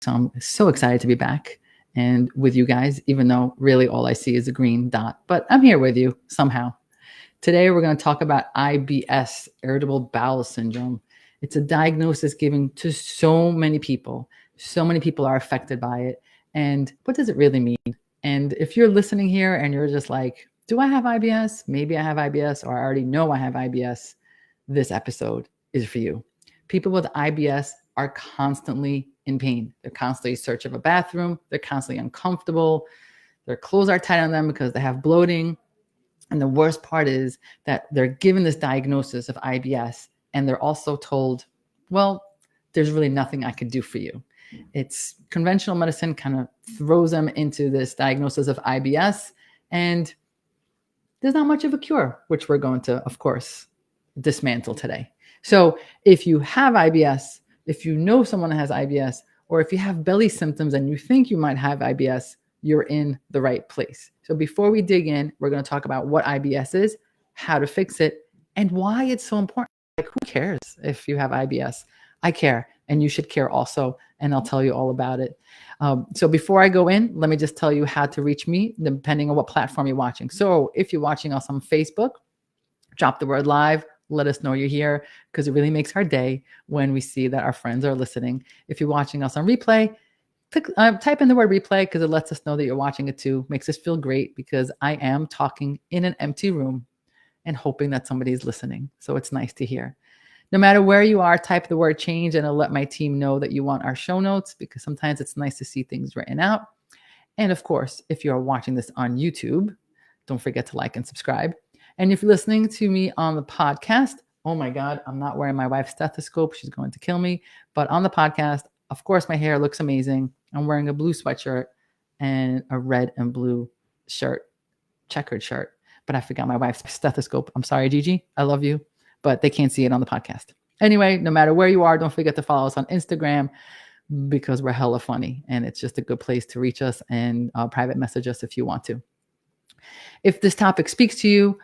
So I'm so excited to be back and with you guys, even though really all I see is a green dot, but I'm here with you somehow. Today, we're going to talk about IBS, irritable bowel syndrome. It's a diagnosis given to so many people. So many people are affected by it. And what does it really mean? And if you're listening here and you're just like, do I have IBS? Maybe I have IBS, or I already know I have IBS. This episode is for you. People with IBS are constantly in pain. They're constantly in search of a bathroom. They're constantly uncomfortable. Their clothes are tight on them because they have bloating. And the worst part is that they're given this diagnosis of IBS and they're also told, well, there's really nothing I could do for you. It's conventional medicine kind of throws them into this diagnosis of IBS, and there's not much of a cure, which we're going to, of course, dismantle today. So if you have IBS, if you know someone has IBS, or if you have belly symptoms and you think you might have IBS, you're in the right place. So before we dig in, we're going to talk about what IBS is, how to fix it, and why it's so important. Like, who cares if you have IBS? I care, and you should care also, and I'll tell you all about it. So before I go in, let me just tell you how to reach me, depending on what platform you're watching. So if you're watching us on Facebook, drop the word live. Let us know you're here, because it really makes our day when we see that our friends are listening. If you're watching us on replay, type in the word replay, because it lets us know that you're watching it too. Makes us feel great, because I am talking in an empty room and hoping that somebody's listening. So it's nice to hear. No matter where you are, type the word change and it'll let my team know that you want our show notes, because sometimes it's nice to see things written out. And of course, if you're watching this on YouTube, don't forget to like and subscribe. And if you're listening to me on the podcast, oh my God, I'm not wearing my wife's stethoscope. She's going to kill me. But on the podcast, of course, my hair looks amazing. I'm wearing a blue sweatshirt and a red and blue shirt, checkered shirt. But I forgot my wife's stethoscope. I'm sorry, Gigi. I love you. But they can't see it on the podcast. Anyway, no matter where you are, don't forget to follow us on Instagram, because we're hella funny. And it's just a good place to reach us and private message us if you want to. If this topic speaks to you,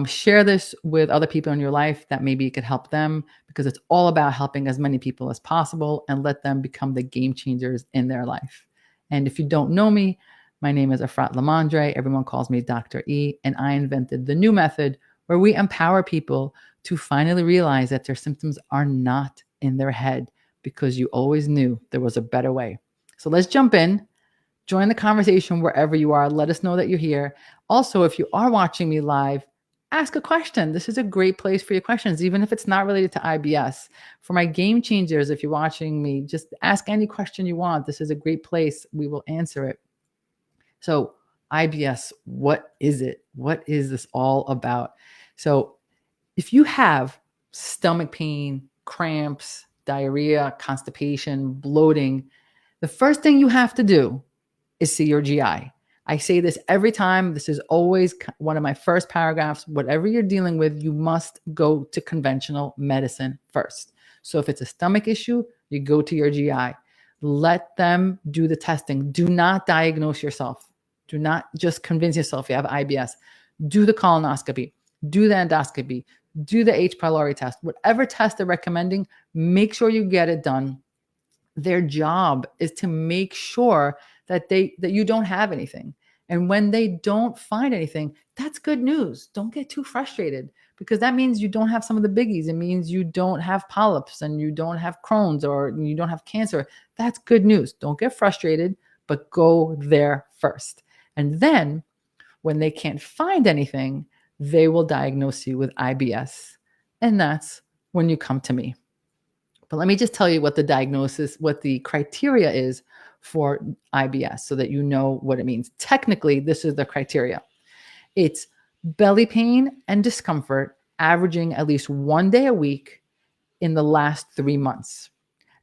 share this with other people in your life that maybe it could help them, because it's all about helping as many people as possible and let them become the game changers in their life. And if you don't know me, my name is Efrat Lamandre. Everyone calls me Dr. E, and I invented the new method where we empower people to finally realize that their symptoms are not in their head, because you always knew there was a better way. So let's jump in. Join the conversation wherever you are. Let us know that you're here. Also, if you are watching me live, ask a question. This is a great place for your questions, even if it's not related to IBS. For my game changers, if you're watching me, just ask any question you want. This is a great place. We will answer it. So IBS, what is it? What is this all about? So if you have stomach pain, cramps, diarrhea, constipation, bloating, the first thing you have to do is see your GI. I say this every time. This is always one of my first paragraphs. Whatever you're dealing with, you must go to conventional medicine first. So if it's a stomach issue, you go to your GI. Let them do the testing. Do not diagnose yourself. Do not just convince yourself you have IBS. Do the colonoscopy. Do the endoscopy. Do the H. pylori test. Whatever test they're recommending, make sure you get it done. Their job is to make sure that you don't have anything. And when they don't find anything, that's good news. Don't get too frustrated, because that means you don't have some of the biggies. It means you don't have polyps and you don't have Crohn's or you don't have cancer. That's good news. Don't get frustrated, but go there first. And then when they can't find anything, they will diagnose you with IBS. And that's when you come to me. But let me just tell you what the diagnosis, what the criteria is for IBS, so that you know what it means. Technically, this is the criteria. It's belly pain and discomfort averaging at least 1 day a week in the last 3 months.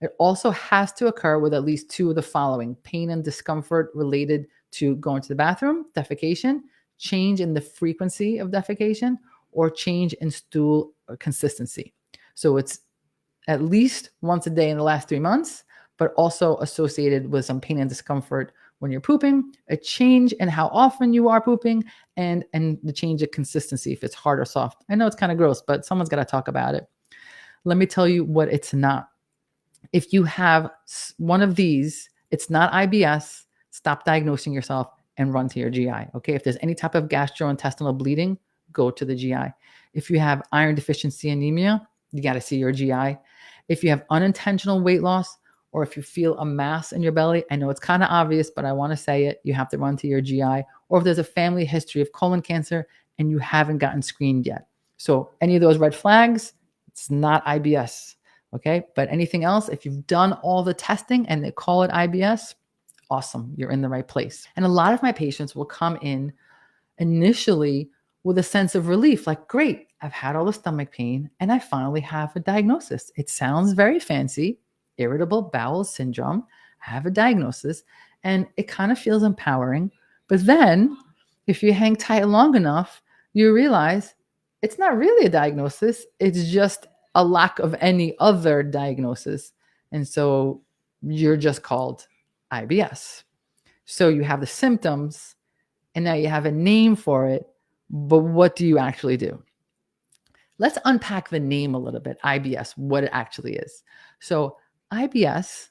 It also has to occur with at least 2 of the following: pain and discomfort related to going to the bathroom, defecation, change in the frequency of defecation, or change in stool consistency. So it's at least once a day in the last 3 months, but also associated with some pain and discomfort when you're pooping, a change in how often you are pooping, and the change of consistency, if it's hard or soft. I know it's kind of gross, but someone's got to talk about it. Let me tell you what it's not. If you have one of these, It's not IBS. Stop diagnosing yourself and run to your GI. Okay. If there's any type of gastrointestinal bleeding, go to the GI. If you have iron deficiency anemia, you got to see your GI. If you have unintentional weight loss, or if you feel a mass in your belly, I know it's kind of obvious, but I want to say it, you have to run to your GI. Or if there's a family history of colon cancer and you haven't gotten screened yet. So any of those red flags, it's not IBS. Okay. But anything else, if you've done all the testing and they call it IBS, awesome. You're in the right place. And a lot of my patients will come in initially with a sense of relief, like, great, I've had all the stomach pain and I finally have a diagnosis. It sounds very fancy, irritable bowel syndrome. I have a diagnosis and it kind of feels empowering. But then if you hang tight long enough, you realize it's not really a diagnosis. It's just a lack of any other diagnosis. And so you're just called IBS. So you have the symptoms and now you have a name for it, but what do you actually do? Let's unpack the name a little bit, IBS, what it actually is. So IBS,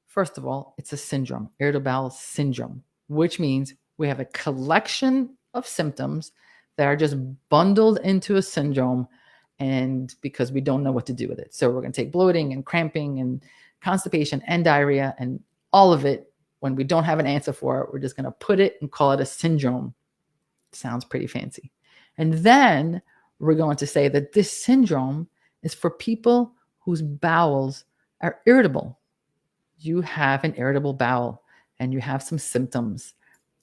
first of all, it's a syndrome, irritable bowel syndrome, which means we have a collection of symptoms that are just bundled into a syndrome, and because we don't know what to do with it. So we're going to take bloating and cramping and constipation and diarrhea and all of it. When we don't have an answer for it, we're just going to put it and call it a syndrome. Sounds pretty fancy. And then we're going to say that this syndrome is for people whose bowels are irritable. You have an irritable bowel and you have some symptoms,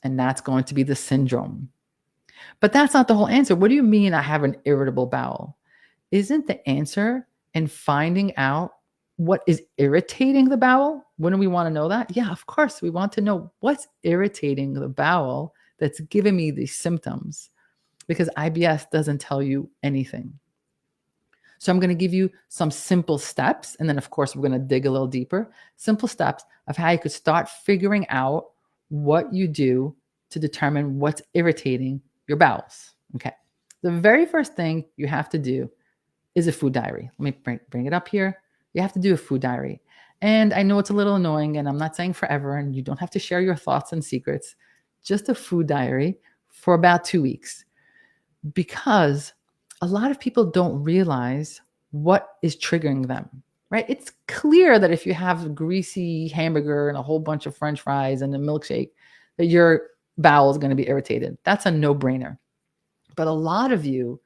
and that's going to be the syndrome. But that's not the whole answer. What do you mean I have an irritable bowel? Isn't the answer in finding out what is irritating the bowel? Wouldn't we want to know that? Yeah, of course. We want to know what's irritating the bowel that's giving me these symptoms, because IBS doesn't tell you anything. So I'm going to give you some simple steps. And then, of course, we're going to dig a little deeper. Simple steps of how you could start figuring out what you do to determine what's irritating your bowels. Okay. The very first thing you have to do is a food diary. Let me bring it up here. You have to do a food diary. And I know it's a little annoying, and I'm not saying forever, and you don't have to share your thoughts and secrets. Just a food diary for about 2 weeks, because a lot of people don't realize what is triggering them, right? It's clear that if you have a greasy hamburger and a whole bunch of French fries and a milkshake, that your bowel is going to be irritated. That's a no-brainer. But a lot of you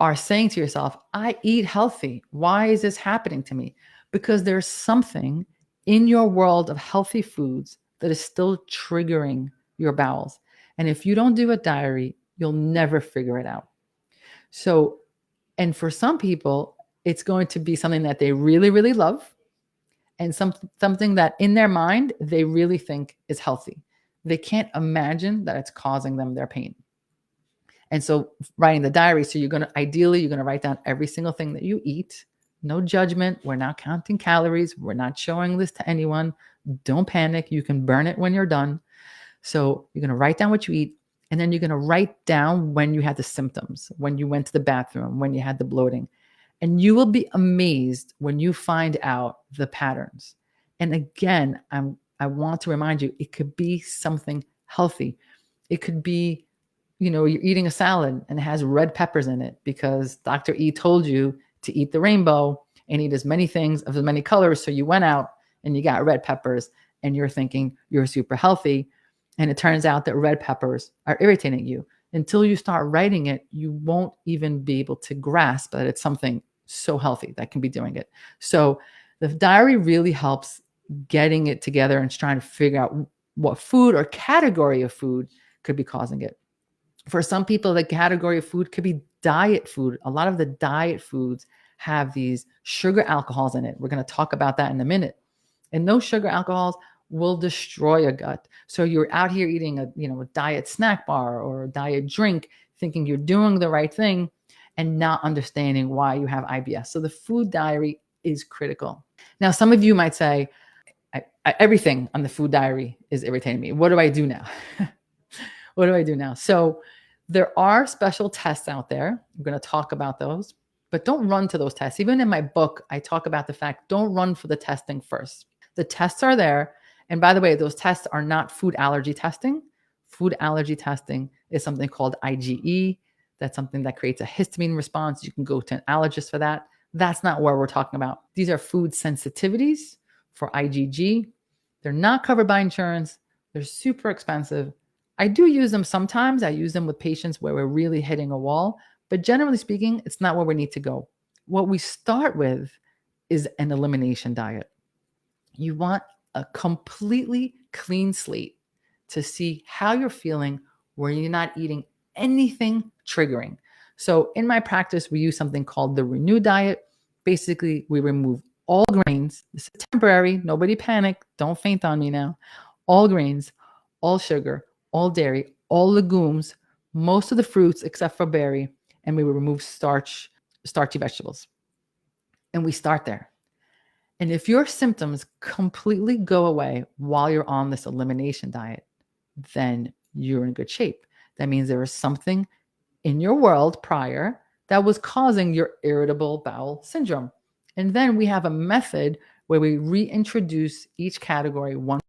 are saying to yourself, I eat healthy. Why is this happening to me? Because there's something in your world of healthy foods that is still triggering your bowels. And if you don't do a diary, you'll never figure it out. So, and for some people, it's going to be something that they really, really love, and something that in their mind, they really think is healthy. They can't imagine that it's causing them their pain. And so writing the diary, so you're going to write down every single thing that you eat. No judgment. We're not counting calories. We're not showing this to anyone. Don't panic. You can burn it when you're done. So you're going to write down what you eat. And then you're going to write down when you had the symptoms, when you went to the bathroom, when you had the bloating. And you will be amazed when you find out the patterns. And again, I want to remind you, it could be something healthy. It could be, you're eating a salad and it has red peppers in it because Dr. E told you to eat the rainbow and eat as many things of as many colors. So you went out and you got red peppers and you're thinking you're super healthy. And it turns out that red peppers are irritating you. Until you start writing it, you won't even be able to grasp that it's something so healthy that can be doing it. So the diary really helps getting it together and trying to figure out what food or category of food could be causing it. For some people, the category of food could be diet food. A lot of the diet foods have these sugar alcohols in it. We're going to talk about that in a minute. And those sugar alcohols will destroy your gut. So you're out here eating a diet snack bar or a diet drink, thinking you're doing the right thing and not understanding why you have IBS. So the food diary is critical. Now, some of you might say, everything on the food diary is irritating me. What do I do now? What do I do now? So there are special tests out there. I'm going to talk about those, but don't run to those tests. Even in my book, I talk about the fact, don't run for the testing first. The tests are there, And by the way, those tests are not food allergy testing. Food allergy testing is something called IgE. That's something that creates a histamine response. You can go to an allergist for that. That's not what we're talking about. These are food sensitivities for IgG. They're not covered by insurance. They're super expensive. I do use them sometimes. I use them with patients where we're really hitting a wall. But generally speaking, it's not where we need to go. What we start with is an elimination diet. You want a completely clean slate to see how you're feeling where you're not eating anything triggering. So in my practice, we use something called the Renew diet. Basically, we remove all grains. This is temporary. Nobody panic. Don't faint on me now. All grains, all sugar, all dairy, all legumes, most of the fruits except for berry, and we will remove starchy vegetables. And we start there. And if your symptoms completely go away while you're on this elimination diet, then you're in good shape. That means there was something in your world prior that was causing your irritable bowel syndrome. And then we have a method where we reintroduce each category one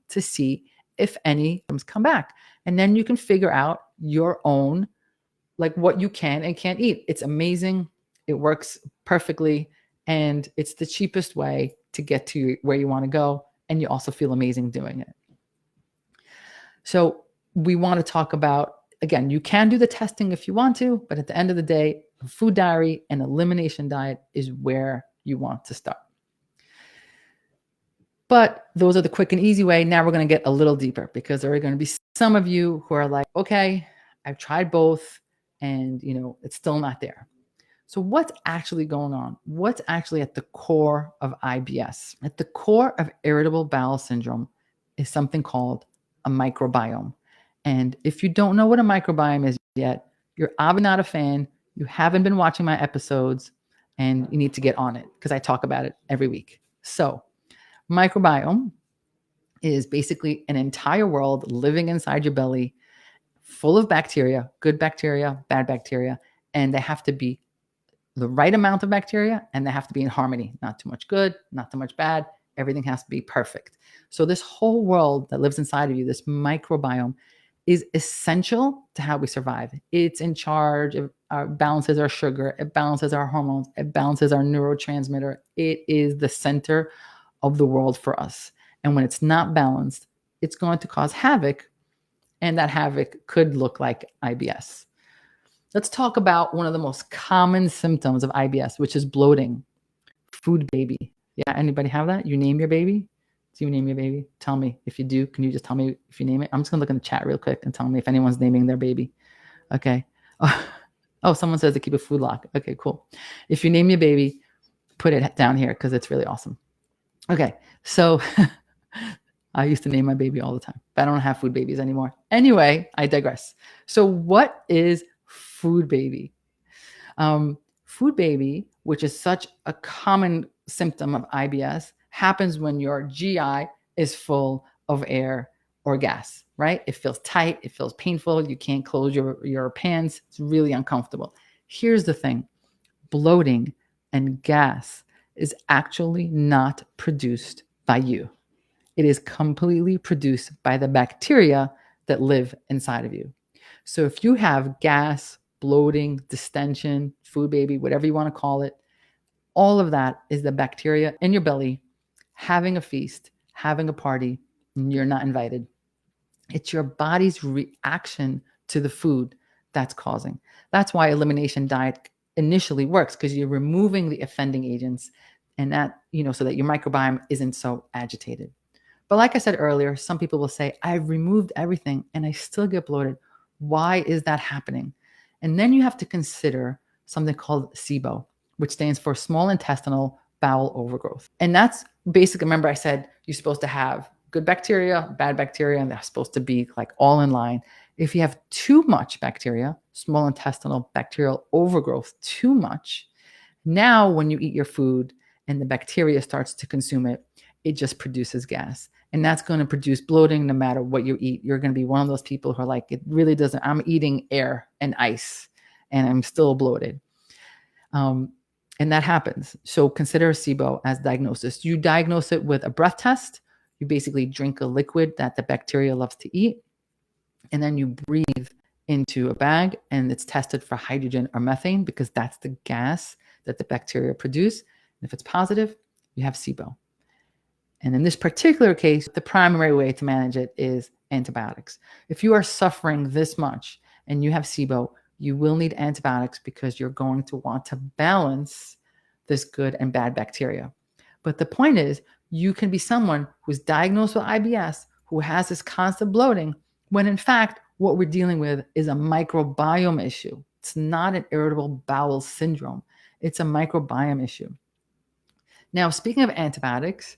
to see if any symptoms come back. And then you can figure out your own, like what you can and can't eat. It's amazing. It works perfectly. And it's the cheapest way to get to where you want to go. And you also feel amazing doing it. So we want to talk about, again, you can do the testing if you want to, but at the end of the day, a food diary and elimination diet is where you want to start. But those are the quick and easy way. Now we're going to get a little deeper because there are going to be some of you who are like, okay, I've tried both and it's still not there. So what's actually going on? What's actually at the core of IBS? At the core of irritable bowel syndrome is something called a microbiome. And if you don't know what a microbiome is yet, you're obviously not a fan. You haven't been watching my episodes and you need to get on it because I talk about it every week. So microbiome is basically an entire world living inside your belly full of bacteria, good bacteria, bad bacteria, and they have to be the right amount of bacteria and they have to be in harmony, not too much good, not too much bad. Everything has to be perfect. So this whole world that lives inside of you, this microbiome, is essential to how we survive. It's in charge. It balances our sugar. It balances our hormones. It balances our neurotransmitter. It is the center of the world for us. And when it's not balanced, it's going to cause havoc. And that havoc could look like IBS. Let's talk about one of the most common symptoms of IBS, which is bloating. Food baby. Yeah, anybody have that? You name your baby? Do you name your baby? Tell me if you do. Can you just tell me if you name it? I'm just going to look in the chat real quick and tell me if anyone's naming their baby. Okay. Oh, someone says to keep a food log. Okay, cool. If you name your baby, put it down here because it's really awesome. Okay, so I used to name my baby all the time, but I don't have food babies anymore. Anyway, I digress. So what is food baby? Food baby, which is such a common symptom of IBS, happens when your GI is full of air or gas, right? It feels tight. It feels painful. You can't close your pants. It's really uncomfortable. Here's the thing. Bloating and gas is actually not produced by you. It is completely produced by the bacteria that live inside of you. So if you have gas, bloating, distension, food baby, whatever you want to call it, all of that is the bacteria in your belly having a feast, having a party, and you're not invited. It's your body's reaction to the food that's causing. That's why elimination diet initially works, because you're removing the offending agents and that, so that your microbiome isn't so agitated. But like I said earlier, some people will say, I've removed everything and I still get bloated. Why is that happening? And then you have to consider something called SIBO, which stands for small intestinal bowel overgrowth. And that's basically, remember I said you're supposed to have good bacteria, bad bacteria, and they're supposed to be like all in line. If you have too much bacteria, small intestinal bacterial overgrowth, too much, now when you eat your food and the bacteria starts to consume it, it just produces gas. And that's going to produce bloating no matter what you eat. You're going to be one of those people who are like, it really doesn't, I'm eating air and ice and I'm still bloated. And that happens. So consider SIBO as diagnosis. You diagnose it with a breath test. You basically drink a liquid that the bacteria loves to eat, and then you breathe into a bag, and it's tested for hydrogen or methane because that's the gas that the bacteria produce. And if it's positive, you have SIBO. And in this particular case, the primary way to manage it is antibiotics. If you are suffering this much and you have SIBO, you will need antibiotics because you're going to want to balance this good and bad bacteria. But the point is, you can be someone who's diagnosed with IBS, who has this constant bloating, when in fact, what we're dealing with is a microbiome issue. It's not an irritable bowel syndrome. It's a microbiome issue. Now, speaking of antibiotics,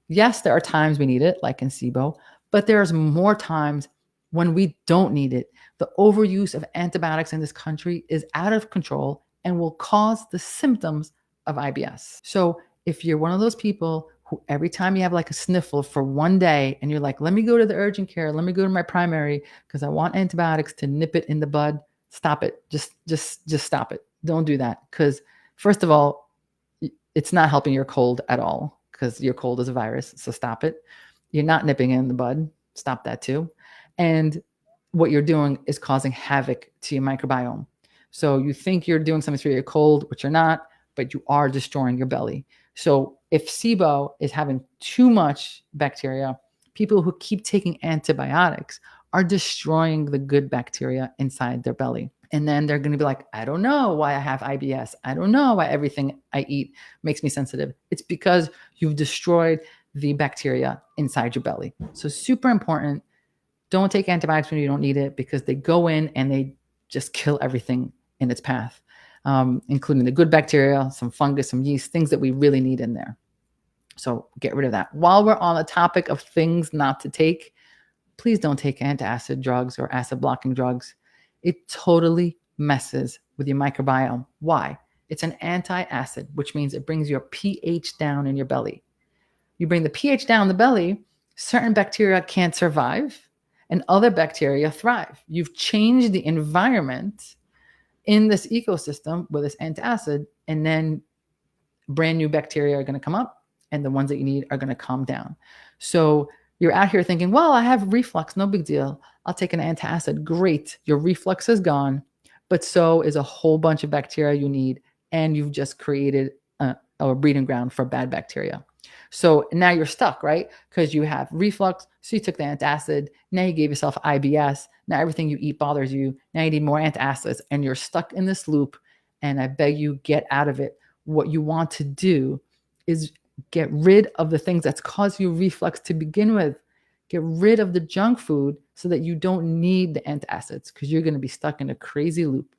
yes, there are times we need it, like in SIBO, but there's more times when we don't need it. The overuse of antibiotics in this country is out of control and will cause the symptoms of IBS. So if you're one of those people who every time you have like a sniffle for one day and you're like, let me go to the urgent care, let me go to my primary because I want antibiotics to nip it in the bud, stop it. Just stop it. Don't do that. Because first of all, it's not helping your cold at all because your cold is a virus. So stop it. You're not nipping it in the bud. Stop that too. And what you're doing is causing havoc to your microbiome. So you think you're doing something for your cold, which you're not, but you are destroying your belly. So if SIBO is having too much bacteria, people who keep taking antibiotics are destroying the good bacteria inside their belly. And then they're going to be like, I don't know why I have IBS. I don't know why everything I eat makes me sensitive. It's because you've destroyed the bacteria inside your belly. So super important. Don't take antibiotics when you don't need it because they go in and they just kill everything in its path, including the good bacteria, some fungus, some yeast, things that we really need in there. So get rid of that. While we're on the topic of things not to take, please don't take antacid drugs or acid blocking drugs. It totally messes with your microbiome. Why? It's an anti-acid, which means it brings your pH down in your belly. You bring the pH down in the belly, certain bacteria can't survive and other bacteria thrive. You've changed the environment in this ecosystem with this antacid, and then brand new bacteria are going to come up and the ones that you need are going to calm down. So you're out here thinking, well, I have reflux, no big deal. I'll take an antacid. Great. Your reflux is gone, but so is a whole bunch of bacteria you need, and you've just created a breeding ground for bad bacteria. So now you're stuck, right? Because you have reflux, so you took the antacid. Now you gave yourself IBS. Now everything you eat bothers you. Now you need more antacids, and you're stuck in this loop, and I beg you, get out of it. What you want to do is get rid of the things that's caused you reflux to begin with. Get rid of the junk food so that you don't need the antacids because you're going to be stuck in a crazy loop,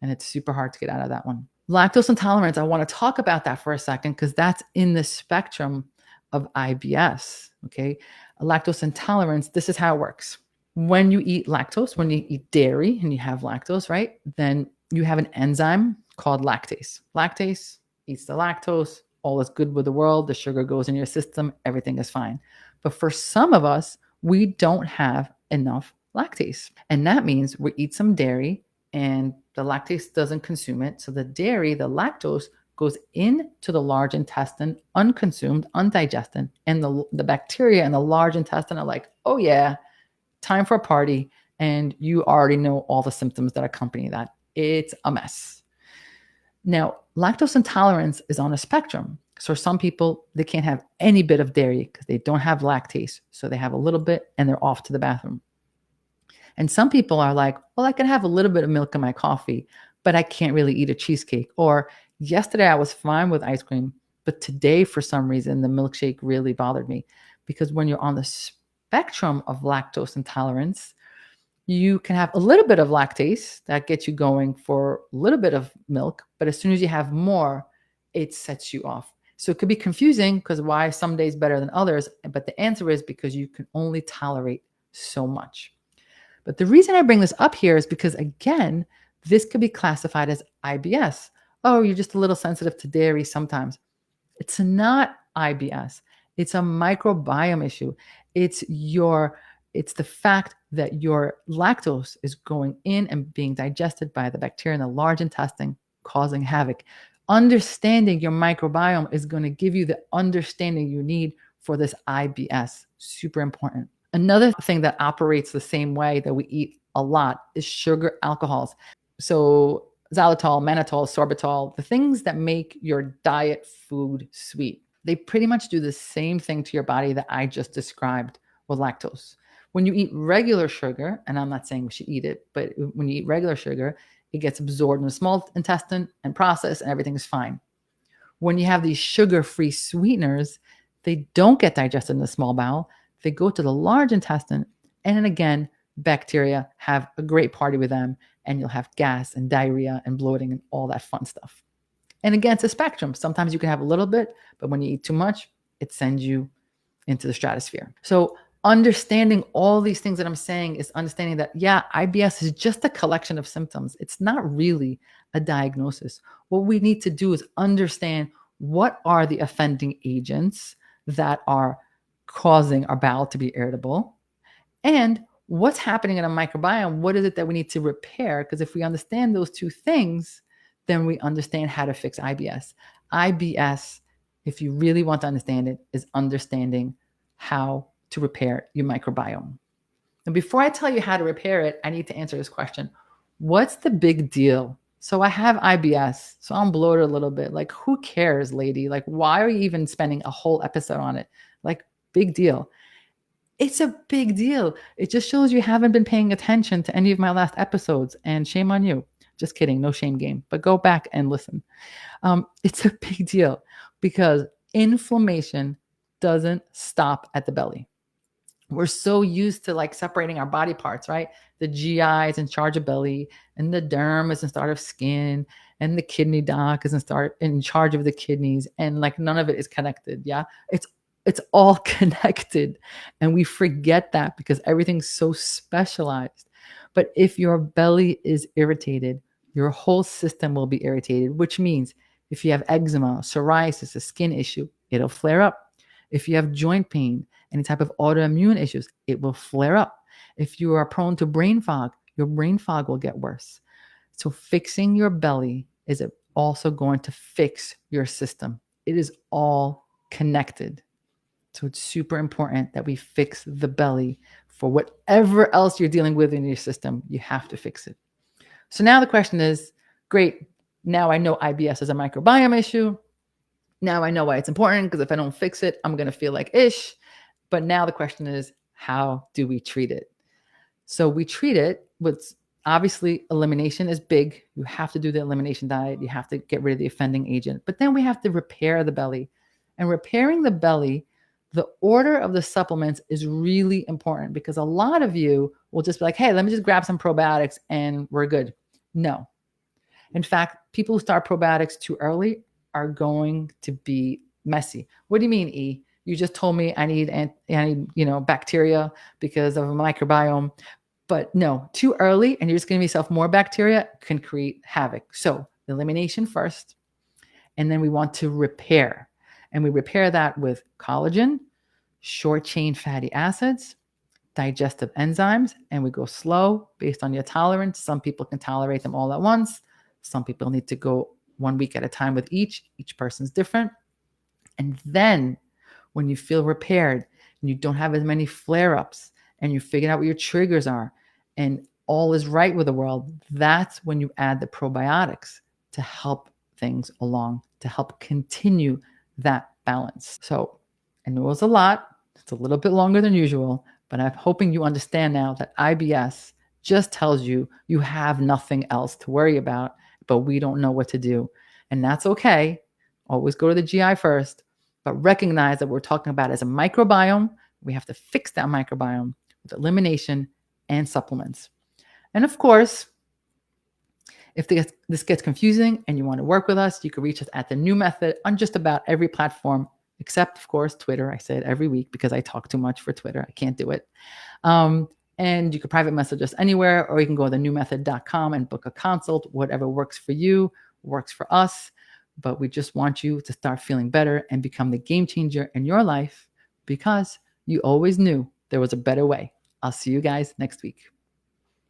and it's super hard to get out of that one. Lactose intolerance, I want to talk about that for a second because that's in the spectrum of IBS, okay? Lactose intolerance, this is how it works. When you eat lactose, when you eat dairy and you have lactose, right, then you have an enzyme called lactase. Lactase eats the lactose, all is good with the world, the sugar goes in your system, everything is fine. But for some of us, we don't have enough lactase. And that means we eat some dairy and the lactase doesn't consume it. So the dairy, the lactose, goes into the large intestine, unconsumed, undigested. And the bacteria in the large intestine are like, oh yeah, time for a party. And you already know all the symptoms that accompany that. It's a mess. Now, lactose intolerance is on a spectrum. So some people, they can't have any bit of dairy because they don't have lactase. So they have a little bit and they're off to the bathroom. And some people are like, well, I can have a little bit of milk in my coffee, but I can't really eat a cheesecake. Or yesterday I was fine with ice cream, but today for some reason the milkshake really bothered me. Because when you're on the spectrum of lactose intolerance, you can have a little bit of lactase that gets you going for a little bit of milk, but as soon as you have more, it sets you off. So it could be confusing because why some days better than others, but the answer is because you can only tolerate so much. But the reason I bring this up here is because, again, this could be classified as IBS. Oh, you're just a little sensitive to dairy sometimes. It's not IBS. It's a microbiome issue. It's the fact that your lactose is going in and being digested by the bacteria in the large intestine, causing havoc. Understanding your microbiome is going to give you the understanding you need for this IBS. Super important. Another thing that operates the same way that we eat a lot is sugar alcohols. So xylitol, mannitol, sorbitol, the things that make your diet food sweet. They pretty much do the same thing to your body that I just described with lactose. When you eat regular sugar, and I'm not saying we should eat it, but when you eat regular sugar, it gets absorbed in the small intestine and processed, and everything is fine. When you have these sugar-free sweeteners, they don't get digested in the small bowel. They go to the large intestine, and then again, bacteria have a great party with them, and you'll have gas and diarrhea and bloating and all that fun stuff. And again, it's a spectrum. Sometimes you can have a little bit, but when you eat too much, it sends you into the stratosphere. So understanding all these things that I'm saying is understanding that, yeah, IBS is just a collection of symptoms. It's not really a diagnosis. What we need to do is understand what are the offending agents that are causing our bowel to be irritable, and what's happening in a microbiome. What is it that we need to repair? Because if we understand those two things, then we understand how to fix IBS. IBS, if you really want to understand it, is understanding how to repair your microbiome. And before I tell you how to repair it, I need to answer this question. What's the big deal? So I have IBS, so I'm bloated a little bit. Like, who cares, lady? Like, why are you even spending a whole episode on it? Like, big deal. It's a big deal. It just shows you haven't been paying attention to any of my last episodes, and shame on you. Just kidding, no shame game, but go back and listen. It's a big deal because inflammation doesn't stop at the belly. We're so used to like separating our body parts, right? The GI is in charge of belly, and the derm is in charge of skin, and the kidney doc is in charge of the kidneys, and like none of it is connected. Yeah, it's all connected, and we forget that because everything's so specialized. But if your belly is irritated, your whole system will be irritated, which means if you have eczema, psoriasis, a skin issue, it'll flare up. If you have joint pain, any type of autoimmune issues, it will flare up. If you are prone to brain fog, your brain fog will get worse. So fixing your belly is also going to fix your system. It is all connected. So it's super important that we fix the belly. For whatever else you're dealing with in your system, you have to fix it. So now the question is, great, now I know IBS is a microbiome issue. Now I know why it's important, because if I don't fix it, I'm going to feel like ish. But now the question is, how do we treat it? So we treat it with, obviously, elimination is big. You have to do the elimination diet. You have to get rid of the offending agent. But then we have to repair the belly. And repairing the belly, the order of the supplements is really important, because a lot of you will just be like, hey, let me just grab some probiotics and we're good. No. In fact, people who start probiotics too early are going to be messy. What do you mean, E? You just told me I need bacteria because of a microbiome. But no, too early, and you're just giving yourself more bacteria can create havoc. So elimination first, and then we want to repair. And we repair that with collagen, short-chain fatty acids, digestive enzymes, and we go slow based on your tolerance. Some people can tolerate them all at once. Some people need to go 1 week at a time with each. Each person's different. And then when you feel repaired and you don't have as many flare-ups and you figure out what your triggers are and all is right with the world, that's when you add the probiotics to help things along, to help continue that balance. So I know it's a lot. It's a little bit longer than usual, but I'm hoping you understand now that IBS just tells you you have nothing else to worry about, but we don't know what to do. And that's okay. Always go to the GI first, but recognize that we're talking about as a microbiome. We have to fix that microbiome with elimination and supplements. And of course, if this gets confusing and you want to work with us, you can reach us at the New Method on just about every platform, except, of course, Twitter. I say it every week because I talk too much for Twitter. I can't do it. And you can private message us anywhere, or you can go to thenewmethod.com and book a consult. Whatever works for you works for us. But we just want you to start feeling better and become the game changer in your life, because you always knew there was a better way. I'll see you guys next week.